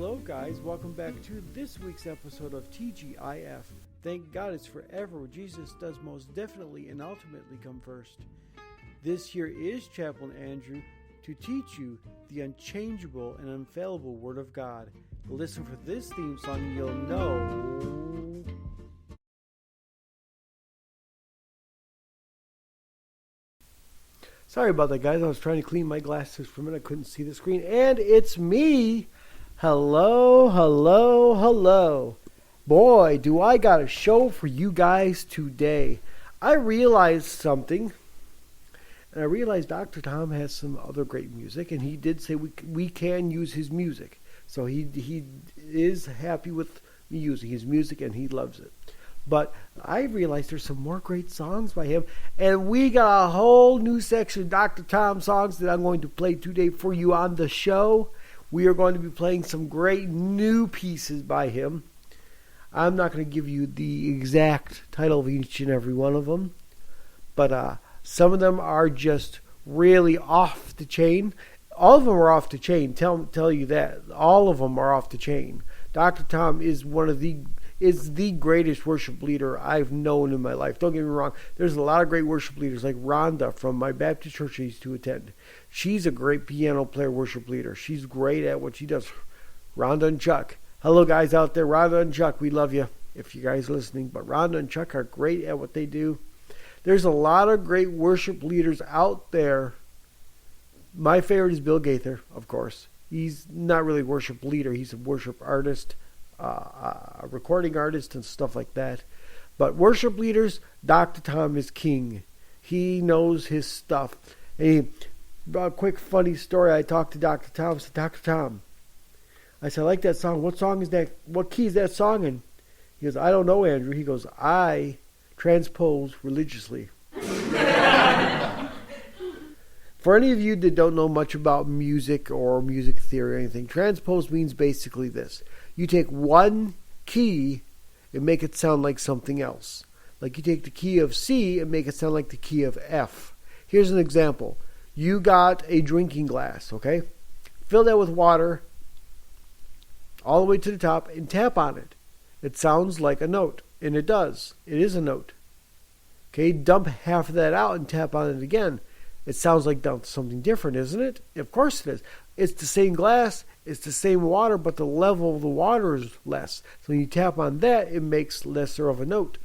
Hello, guys. Welcome back to this week's episode of TGIF. Thank God it's forever where Jesus does most definitely and ultimately come first. This here is Chaplain Andrew to teach you the unchangeable and infallible Word of God. Listen for this theme song and you'll know. Sorry about that, guys. I was trying to clean my glasses for a minute. I couldn't see the screen. And it's me. Hello, hello, hello. Boy, do I got a show for you guys today. I realized something. And I realized Dr. Tom has some other great music. And he did say we can use his music. So he is happy with me using his music and he loves it. But I realized there's some more great songs by him. And we got a whole new section of Dr. Tom songs that I'm going to play today for you on the show. We are going to be playing some great new pieces by him. I'm not going to give you the exact title of each and every one of them. But some of them are just really off the chain. All of them are off the chain. Tell you that. All of them are off the chain. Dr. Tom is the greatest worship leader I've known in my life. Don't get me wrong. There's a lot of great worship leaders like Rhonda from my Baptist church I used to attend. She's a great piano player, worship leader. She's great at what she does. Rhonda and Chuck. Hello, guys out there. Rhonda and Chuck, we love you if you guys are listening. But Rhonda and Chuck are great at what they do. There's a lot of great worship leaders out there. My favorite is Bill Gaither, of course. He's not really a worship leader. He's a worship artist. A recording artist and stuff like that. But worship leaders, Dr. Tom is king. He knows his stuff. A quick funny story. I talked to Dr. Tom. I said, Dr. Tom, I said, I like that song. What song is that? What key is that song in? He goes, I don't know, Andrew. He goes, I transpose religiously. For any of you that don't know much about music or music theory or anything, transpose means basically this. You take one key and make it sound like something else. Like you take the key of C and make it sound like the key of F. Here's an example. You got a drinking glass, okay? Fill that with water all the way to the top and tap on it. It sounds like a note, and it does. It is a note. Okay, dump half of that out and tap on it again. It sounds like something different, isn't it? Of course it is. It's the same glass, it's the same water, but the level of the water is less. So when you tap on that, it makes lesser of a note.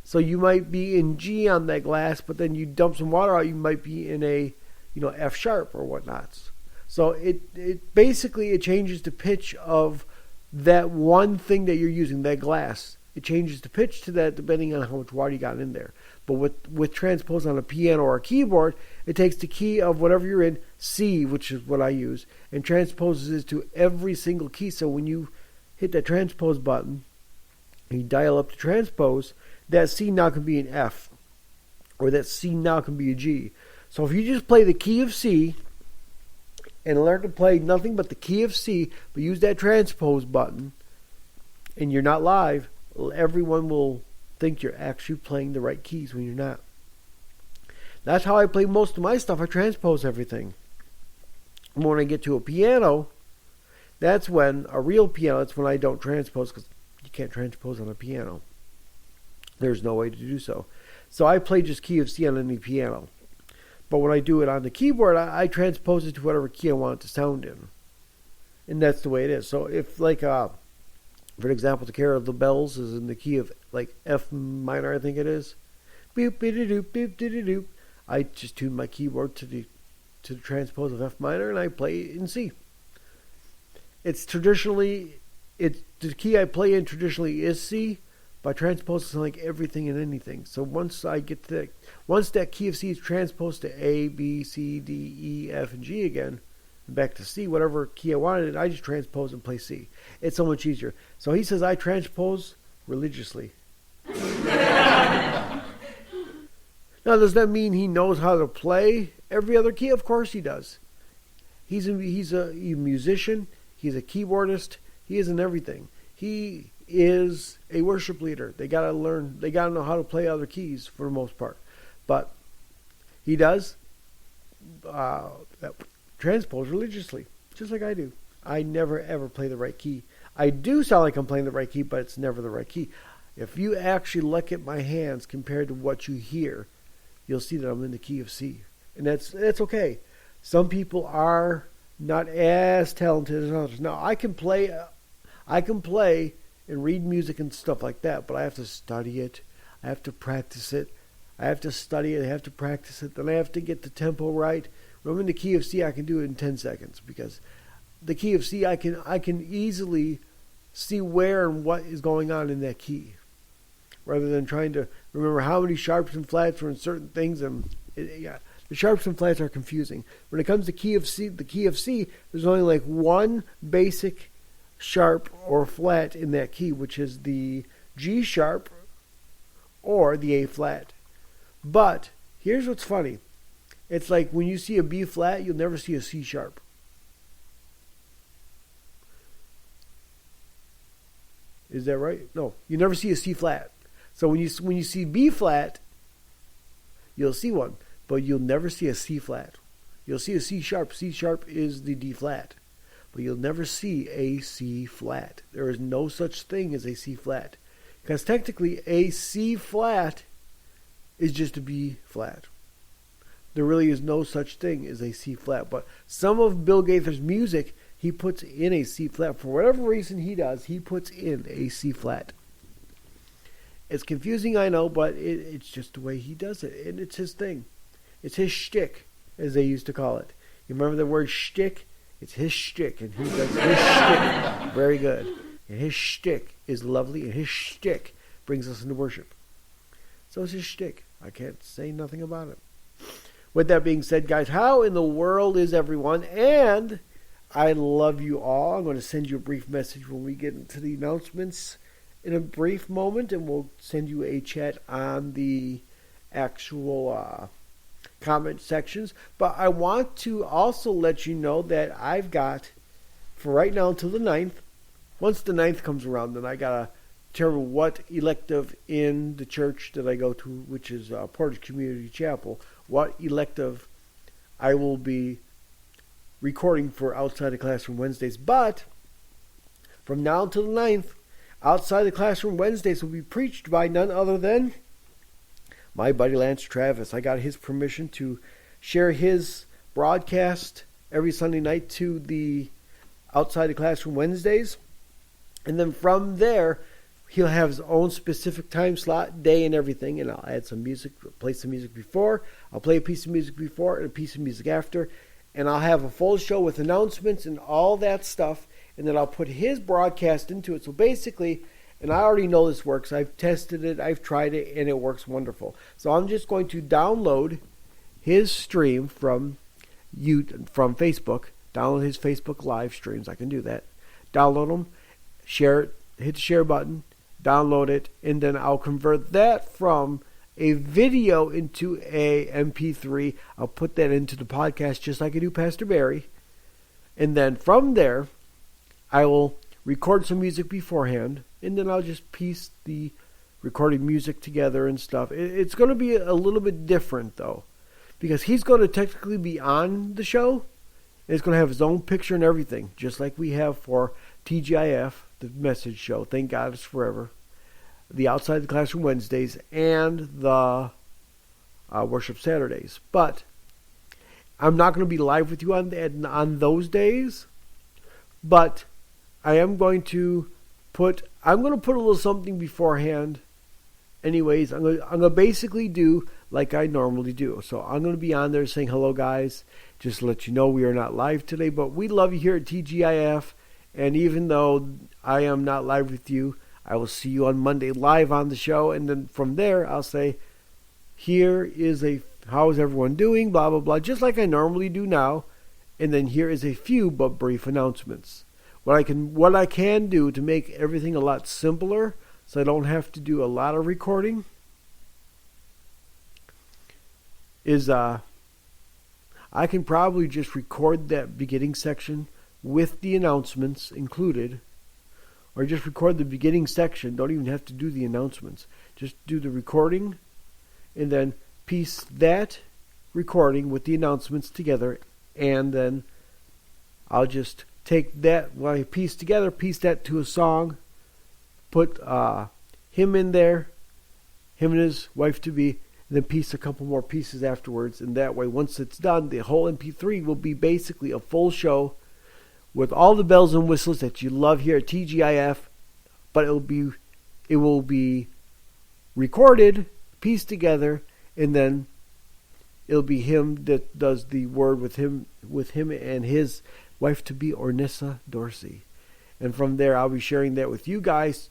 So you might be in G on that glass, but then you dump some water out, you might be in a F sharp or whatnot. So it basically changes the pitch of that one thing that you're using, that glass. It changes the pitch to that depending on how much water you got in there. But with transpose on a piano or a keyboard, it takes the key of whatever you're in, C, which is what I use, and transposes it to every single key. So when you hit that transpose button, and you dial up the transpose, that C now can be an F, or that C now can be a G. So if you just play the key of C, and learn to play nothing but the key of C, but use that transpose button, and you're not live, everyone will think you're actually playing the right keys when you're not. That's how I play most of my stuff. I transpose everything. And when I get to a piano, that's when a real piano, that's when I don't transpose, because you can't transpose on a piano. There's no way to do so. So I play just key of C on any piano. But when I do it on the keyboard, I transpose it to whatever key I want it to sound in. And that's the way it is. So if for example, the Carol of the Bells is in the key of like F minor, I think it is. Boop, doop, boop, doop. I just tune my keyboard to the transpose of F minor, and I play it in C. The key I play in traditionally is C, but I transpose like everything and anything. So once that key of C is transposed to A, B, C, D, E, F, and G again, back to C, whatever key I wanted, I just transpose and play C. It's so much easier. So he says I transpose religiously. Now, does that mean he knows how to play every other key? Of course he does. He's a musician. He's a keyboardist. He is in everything. He is a worship leader. They got to learn. They got to know how to play other keys for the most part. But he does transpose religiously, just like I do. I never ever play the right key. I do sound like I'm playing the right key, but it's never the right key. If you actually look at my hands compared to what you hear, you'll see that I'm in the key of C. And that's okay. Some people are not as talented as others. Now, I can play and read music and stuff like that, but I have to study it. I have to practice it. I have to study it. I have to practice it. Then I have to get the tempo right. When I'm in the key of C, I can do it in 10 seconds because the key of C, I can easily see where and what is going on in that key, rather than trying to remember how many sharps and flats are in certain things. And the sharps and flats are confusing. When it comes to key of C, the key of C, there's only like one basic sharp or flat in that key, which is the G sharp or the A flat. But here's what's funny. It's like when you see a B flat, you'll never see a C sharp. Is that right? No, you never see a C flat. So when you see B flat, you'll see one, but you'll never see a C flat. You'll see a C sharp. C sharp is the D flat, but you'll never see a C flat. There is no such thing as a C flat, because technically a C flat is just a B flat. There really is no such thing as a C flat. But some of Bill Gaither's music, he puts in a C flat. For whatever reason he does, he puts in a C flat. It's confusing, I know, but it's just the way he does it. And it's his thing. It's his shtick, as they used to call it. You remember the word shtick? It's his shtick, and he does his shtick very good. And his shtick is lovely, and his shtick brings us into worship. So it's his shtick. I can't say nothing about it. With that being said, guys, how in the world is everyone? And I love you all. I'm going to send you a brief message when we get into the announcements in a brief moment, and we'll send you a chat on the actual comment sections. But I want to also let you know that I've got, for right now until the 9th, once the 9th comes around, then I got to determine what elective in the church that I go to, which is Portage Community Chapel, what elective I will be recording for Outside the Classroom Wednesdays. But from now until the 9th, Outside the Classroom Wednesdays will be preached by none other than my buddy Lance Travis. I got his permission to share his broadcast every Sunday night to the Outside the Classroom Wednesdays. And then from there, he'll have his own specific time slot, day and everything, and I'll add some music, play some music before. I'll play a piece of music before and a piece of music after. And I'll have a full show with announcements and all that stuff. And then I'll put his broadcast into it. So basically, and I already know this works. I've tested it, I've tried it, and it works wonderful. So I'm just going to download his stream from Facebook. Download his Facebook live streams. I can do that. Download them, share it, hit the share button, download it, and then I'll convert that from a video into a MP3. I'll put that into the podcast just like I do Pastor Barry. And then from there, I will record some music beforehand, and then I'll just piece the recorded music together and stuff. It's going to be a little bit different, though, because he's going to technically be on the show, and he's going to have his own picture and everything, just like we have for TGIF, the message show, Thank God It's Forever, the Outside the Classroom Wednesdays, and the Worship Saturdays. But I'm not going to be live with you on those days, but I am going to put a little something beforehand. Anyways, I'm going to basically do like I normally do. So I'm going to be on there saying, hello, guys. Just to let you know we are not live today, but we love you here at TGIF. And even though I am not live with you, I will see you on Monday live on the show. And then from there, I'll say, how is everyone doing, blah, blah, blah, just like I normally do now. And then here is a few but brief announcements. What I can do to make everything a lot simpler, so I don't have to do a lot of recording, is I can probably just record that beginning section with the announcements included, or just record the beginning section. Don't even have to do the announcements. Just do the recording, and then piece that recording with the announcements together, and then I'll just take that, what I piece together, piece that to a song, put him in there, him and his wife-to-be, and then piece a couple more pieces afterwards. And that way, once it's done, the whole MP3 will be basically a full show with all the bells and whistles that you love here at TGIF, but it will be recorded, pieced together, and then it'll be him that does the word with him and his wife-to-be, Ornissa Dorsey. And from there, I'll be sharing that with you guys,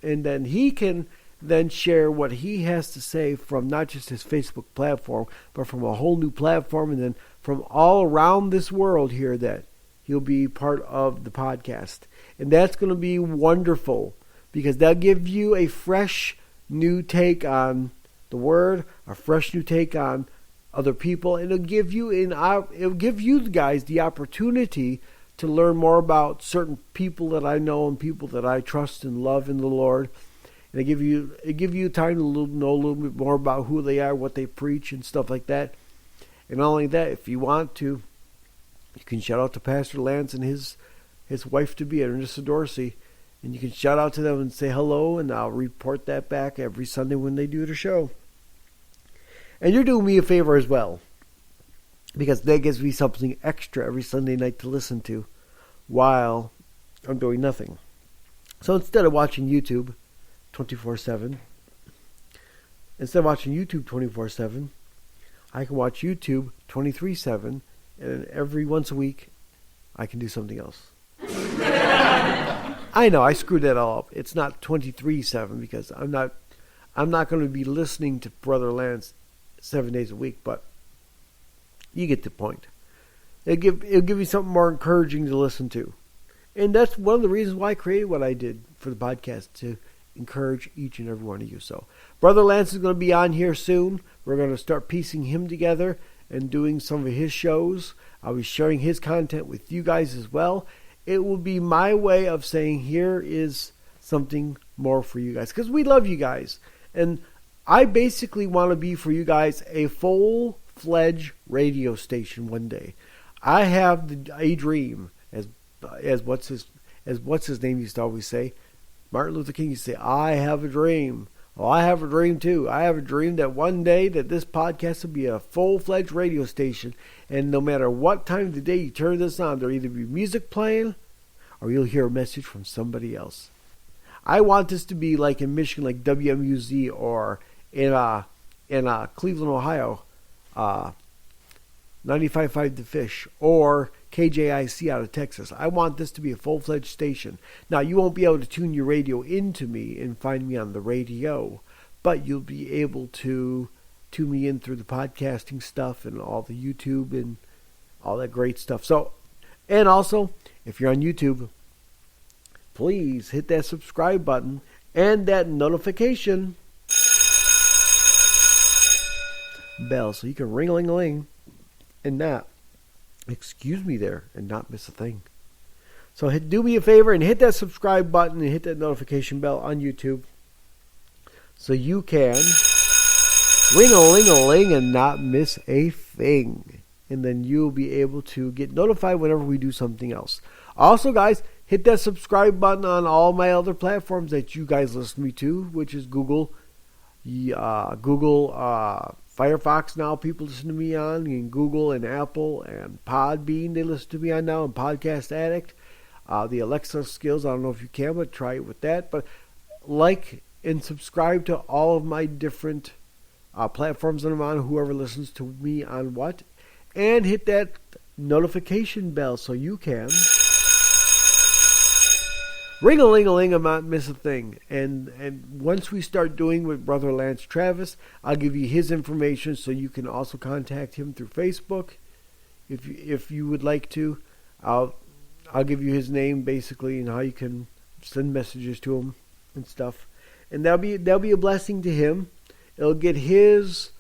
and then he can then share what he has to say from not just his Facebook platform, but from a whole new platform, and then from all around this world here, that he'll be part of the podcast. And that's going to be wonderful, because that'll give you a fresh new take on the word, a fresh new take on other people, and it'll give you guys the opportunity to learn more about certain people that I know and people that I trust and love in the Lord. And it give you time to know a little bit more about who they are, what they preach, and stuff like that. And not only that, if you want to, you can shout out to Pastor Lance and his wife-to-be, Ornissa Dorsey, and you can shout out to them and say hello, and I'll report that back every Sunday when they do the show. And you're doing me a favor as well, because that gives me something extra every Sunday night to listen to while I'm doing nothing. So instead of watching YouTube 24/7, I can watch YouTube 23/7, and every once a week I can do something else. I know I screwed that all up. It's not 23/7 because I'm not going to be listening to Brother Lance 7 days a week, but you get the point. It'll give you something more encouraging to listen to. And that's one of the reasons why I created what I did for the podcast, to encourage each and every one of you. So Brother Lance is going to be on here soon. We're going to start piecing him together and doing some of his shows. I'll be sharing his content with you guys as well. It will be my way of saying, here is something more for you guys, because we love you guys. And I basically want to be for you guys a full-fledged radio station one day. I have a dream, as what's his name used to always say. Martin Luther King used to say, I have a dream. Well, I have a dream too. I have a dream that one day that this podcast will be a full-fledged radio station, and no matter what time of the day you turn this on, there'll either be music playing or you'll hear a message from somebody else. I want this to be like in Michigan, like WMUZ, or in Cleveland, Ohio, 95.5 The Fish, or KJIC out of Texas. I want this to be a full-fledged station. Now, you won't be able to tune your radio into me and find me on the radio, but you'll be able to tune me in through the podcasting stuff and all the YouTube and all that great stuff. So, and also, if you're on YouTube, please hit that subscribe button and that notification bell so you can ring-a-ling-a-ling and not, excuse me there, and not miss a thing. So do me a favor and hit that subscribe button and hit that notification bell on YouTube so you can ring-a-ling-a-ling and not miss a thing. And then you'll be able to get notified whenever we do something else. Also, guys, hit that subscribe button on all my other platforms that you guys listen to me to, which is Google, Firefox now people listen to me on, and Google and Apple and Podbean they listen to me on now, and Podcast Addict. The Alexa skills, I don't know if you can, but try it with that. But like and subscribe to all of my different platforms that I'm on, whoever listens to me on what. And hit that notification bell so you can ring-a-ling-a-ling and not miss a thing. And once we start doing with Brother Lance Travis, I'll give you his information so you can also contact him through Facebook if you would like to. I'll give you his name basically and how you can send messages to him and stuff. And that'll be a blessing to him. It'll get his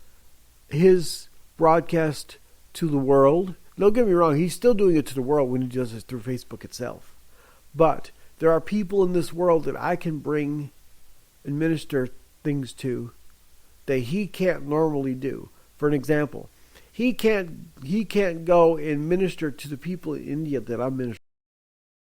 broadcast to the world. Don't get me wrong, he's still doing it to the world when he does it through Facebook itself. But there are people in this world that I can bring and minister things to that he can't normally do. For an example, he can't go and minister to the people in India that I'm ministering